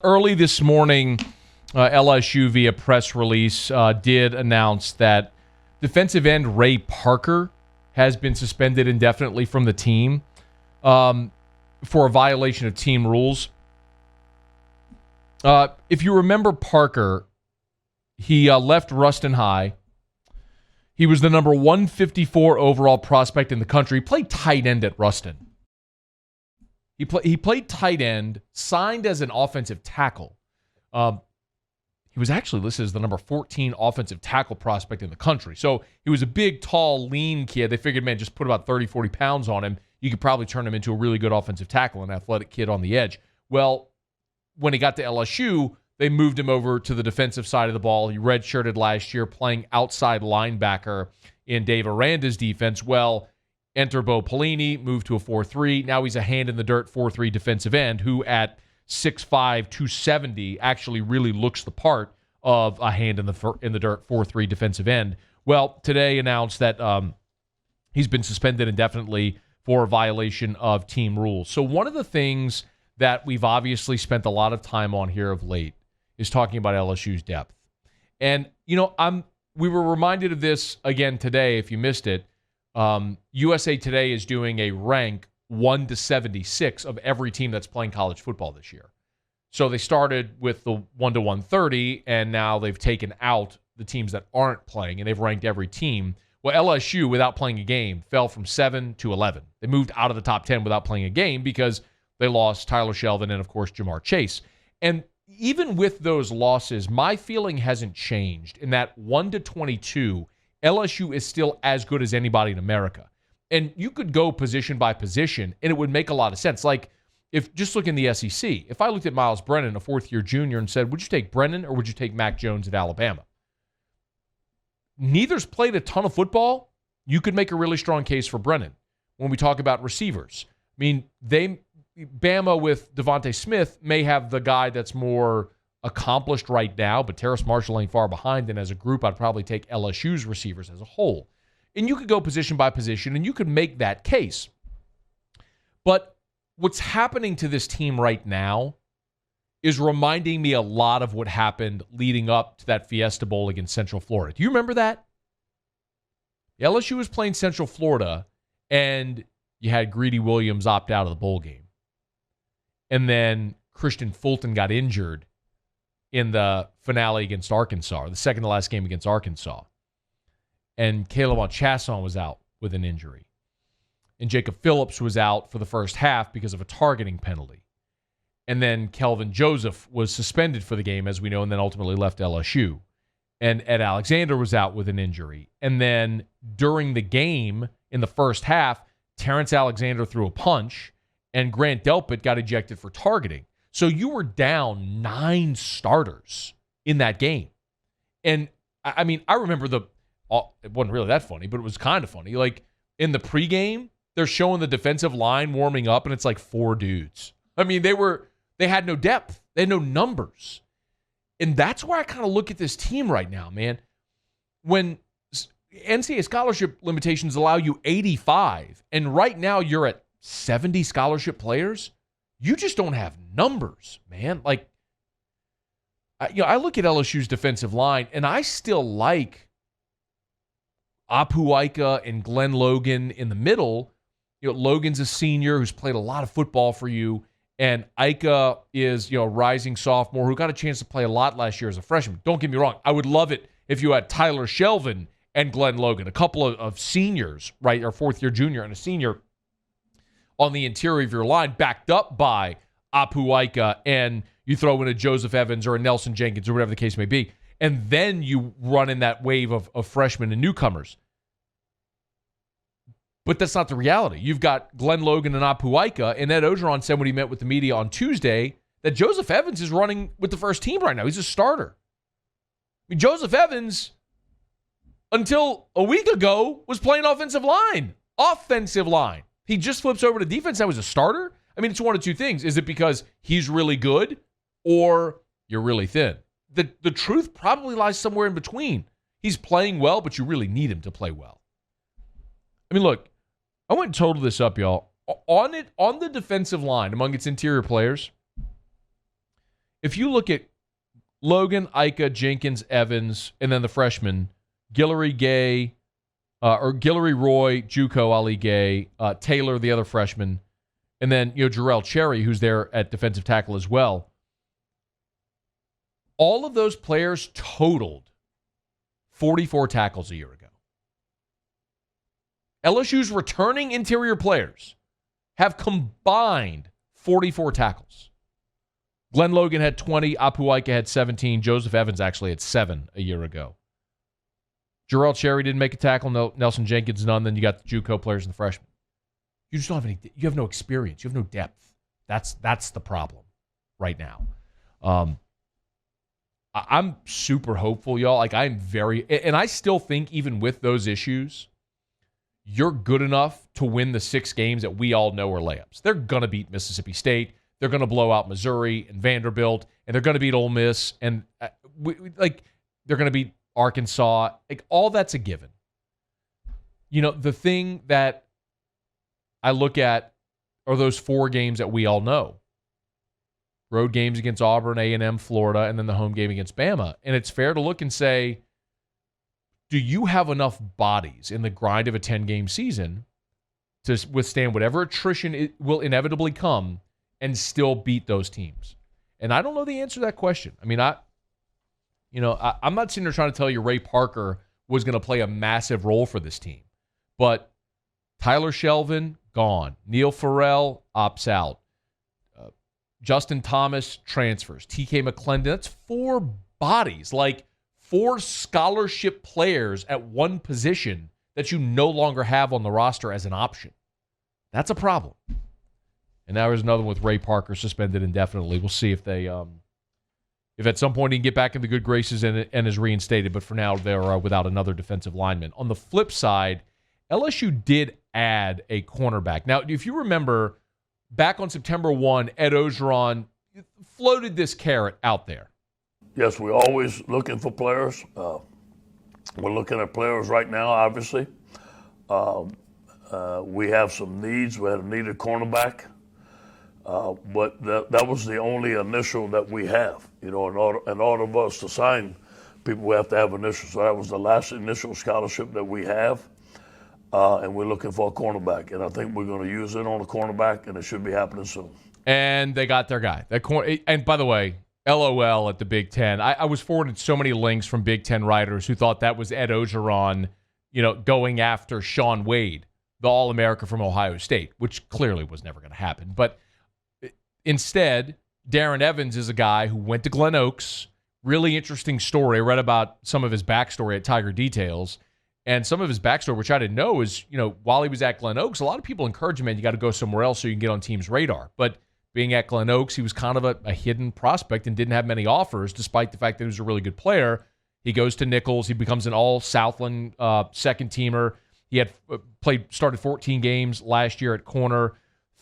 Early this morning, LSU via press release did announce that defensive end Ray Parker has been suspended indefinitely from the team for a violation of team rules. If you remember Parker, he left Ruston High. He was the number 154 overall prospect in the country. He played tight end at Ruston. He played tight end, signed as an offensive tackle. He was actually listed as the number 14 offensive tackle prospect in the country. So he was a big, tall, lean kid. They figured, man, just put about 30, 40 pounds on him. You could probably turn him into a really good offensive tackle, an athletic kid on the edge. Well, when he got to LSU, they moved him over to the defensive side of the ball. He redshirted last year playing outside linebacker in Dave Aranda's defense. Well, enter Bo Pelini, moved to a 4-3. Now he's a hand-in-the-dirt 4-3 defensive end who at 6'5", 270 actually really looks the part of a hand-in-the-dirt 4-3 defensive end. Well, today announced that he's been suspended indefinitely for a violation of team rules. So one of the things that we've obviously spent a lot of time on here of late is talking about LSU's depth. And, you know, we were reminded of this again today, if you missed it. USA Today is doing a rank 1 to 76 of every team that's playing college football this year. So they started with the 1 to 130, and now they've taken out the teams that aren't playing, and they've ranked every team. Well, LSU, without playing a game, fell from 7 to 11. They moved out of the top 10 without playing a game because they lost Tyler Shelvin and, of course, Jamar Chase. And even with those losses, my feeling hasn't changed in that 1 to 22, LSU is still as good as anybody in America. And you could go position by position, and it would make a lot of sense. Like, if just look in the SEC, if I looked at Miles Brennan, a fourth-year junior, and said, would you take Brennan or would you take Mac Jones at Alabama? Neither's played a ton of football. You could make a really strong case for Brennan. When we talk about receivers, I mean, Bama with Devontae Smith may have the guy that's more accomplished right now, but Terrace Marshall ain't far behind, and as a group, I'd probably take LSU's receivers as a whole. And you could go position by position, and you could make that case. But what's happening to this team right now is reminding me a lot of what happened leading up to that Fiesta Bowl against Central Florida. Do you remember that? LSU was playing Central Florida, and you had Greedy Williams opt out of the bowl game. And then Christian Fulton got injured in the finale against Arkansas, or the second to last game against Arkansas. And Caleb Chasson was out with an injury. And Jacob Phillips was out for the first half because of a targeting penalty. And then Kelvin Joseph was suspended for the game, as we know, and then ultimately left LSU. And Ed Alexander was out with an injury. And then during the game, in the first half, Terrence Alexander threw a punch, and Grant Delpit got ejected for targeting. So you were down 9 starters in that game. And, I mean, I remember it wasn't really that funny, but it was kind of funny. Like, in the pregame, they're showing the defensive line warming up, and it's like 4 dudes. I mean, they had no depth. They had no numbers. And that's why I kind of look at this team right now, man. When NCAA scholarship limitations allow you 85, and right now you're at 70 scholarship players, you just don't have numbers, man. Like, I look at LSU's defensive line, and I still like Apu Ika and Glenn Logan in the middle. You know, Logan's a senior who's played a lot of football for you, and Ika is, a rising sophomore who got a chance to play a lot last year as a freshman. Don't get me wrong. I would love it if you had Tyler Shelvin and Glenn Logan, a couple of seniors, right, or fourth-year junior and a senior on the interior of your line, backed up by Apu Ika, and you throw in a Joseph Evans or a Nelson Jenkins or whatever the case may be, and then you run in that wave of freshmen and newcomers. But that's not the reality. You've got Glenn Logan and Apu Ika, and Ed Ogeron said when he met with the media on Tuesday that Joseph Evans is running with the first team right now. He's a starter. I mean, Joseph Evans, until a week ago, was playing offensive line. Offensive line. He just flips over to defense. That was a starter. I mean, it's one of two things. Is it because he's really good or you're really thin? The truth probably lies somewhere in between. He's playing well, but you really need him to play well. I mean, look, I went and totaled this up, y'all. On the defensive line, among its interior players, if you look at Logan, Ika, Jenkins, Evans, and then the freshmen, Guillory, Gay, or Guillory, Roy, Juco, Ali Gay, Taylor, the other freshman, and then Jarrell Cherry, who's there at defensive tackle as well. All of those players totaled 44 tackles a year ago. LSU's returning interior players have combined 44 tackles. Glenn Logan had 20, Apu Ika had 17, Joseph Evans actually had 7 a year ago. Jarrell Cherry didn't make a tackle, Nelson Jenkins none, then you got the JUCO players and the freshmen. You just don't have any, you have no experience, you have no depth. That's the problem right now. I'm super hopeful, y'all. Like, I'm very, and I still think even with those issues, you're good enough to win the 6 games that we all know are layups. They're going to beat Mississippi State. They're going to blow out Missouri and Vanderbilt, and they're going to beat Ole Miss, and they're going to beat Arkansas. Like, all that's a given. The thing that I look at are those 4 games that we all know. Road games against Auburn, A&M, Florida, and then the home game against Bama. And it's fair to look and say, do you have enough bodies in the grind of a 10-game season to withstand whatever attrition will inevitably come and still beat those teams? And I don't know the answer to that question. I mean, I'm not sitting there trying to tell you Ray Parker was going to play a massive role for this team. But Tyler Shelvin, gone. Neil Farrell opts out. Justin Thomas transfers. TK McClendon. That's 4 bodies, like 4 scholarship players at one position that you no longer have on the roster as an option. That's a problem. And now there's another one with Ray Parker suspended indefinitely. We'll see if they, if at some point he can get back in the good graces and is reinstated. But for now, they're without another defensive lineman. On the flip side, LSU did add a cornerback. Now, if you remember, back on September 1, Ed Ogeron floated this carrot out there. Yes, we're always looking for players. We're looking at players right now, obviously. We have some needs. We had a needed cornerback. But that was the only initial that we have. In order for us to sign people, we have to have initials. So that was the last initial scholarship that we have. And we're looking for a cornerback. And I think we're going to use it on a cornerback, and it should be happening soon. And they got their guy. And by the way, LOL at the Big Ten. I was forwarded so many links from Big Ten writers who thought that was Ed Ogeron, going after Sean Wade, the All-America from Ohio State, which clearly was never going to happen. But instead, Darren Evans is a guy who went to Glen Oaks. Really interesting story. I read about some of his backstory at Tiger Details. And some of his backstory, which I didn't know, is, while he was at Glen Oaks, a lot of people encourage him, man, you got to go somewhere else so you can get on teams' radar. But being at Glen Oaks, he was kind of a hidden prospect and didn't have many offers, despite the fact that he was a really good player. He goes to Nicholls. He becomes an all-Southland second-teamer. He had started 14 games last year at corner,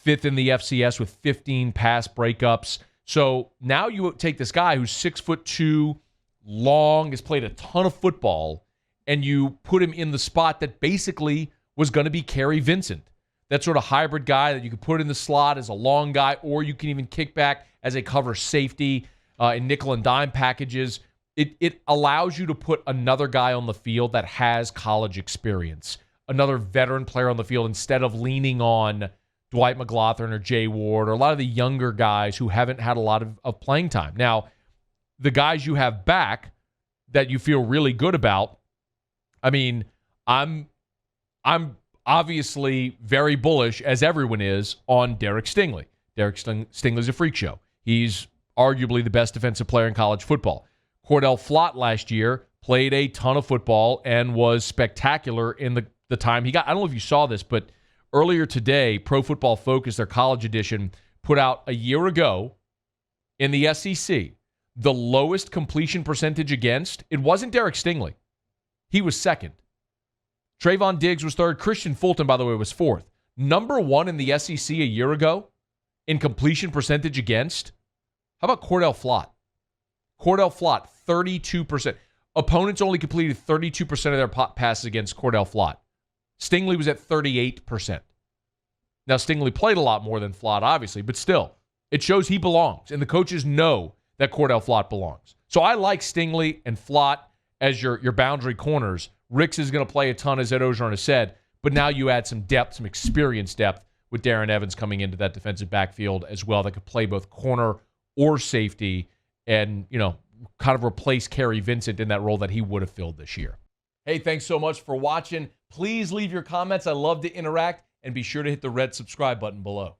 5th in the FCS with 15 pass breakups. So now you take this guy who's 6'2", long, has played a ton of football, and you put him in the spot that basically was going to be Kerry Vincent. That sort of hybrid guy that you could put in the slot as a long guy, or you can even kick back as a cover safety in nickel and dime packages. It allows you to put another guy on the field that has college experience, another veteran player on the field, instead of leaning on Dwight McLaughlin or Jay Ward or a lot of the younger guys who haven't had a lot of playing time. Now, the guys you have back that you feel really good about, I mean, I'm obviously very bullish, as everyone is, on Derek Stingley. Derek Stingley's a freak show. He's arguably the best defensive player in college football. Cordell Flott last year played a ton of football and was spectacular in the time he got. I don't know if you saw this, but earlier today, Pro Football Focus, their college edition, put out a year ago in the SEC, the lowest completion percentage against. It wasn't Derek Stingley. He was second. Trayvon Diggs was third. Christian Fulton, by the way, was fourth. Number 1 in the SEC a year ago in completion percentage against. How about Cordell Flott? Cordell Flott, 32%. Opponents only completed 32% of their passes against Cordell Flott. Stingley was at 38%. Now, Stingley played a lot more than Flott, obviously, but still, it shows he belongs. And the coaches know that Cordell Flott belongs. So I like Stingley and Flott as your boundary corners. Ricks is going to play a ton, as Ed Ogeron has said, but now you add some depth, some experience depth with Darren Evans coming into that defensive backfield as well that could play both corner or safety and, kind of replace Kerry Vincent in that role that he would have filled this year. Hey, thanks so much for watching. Please leave your comments. I love to interact, and be sure to hit the red subscribe button below.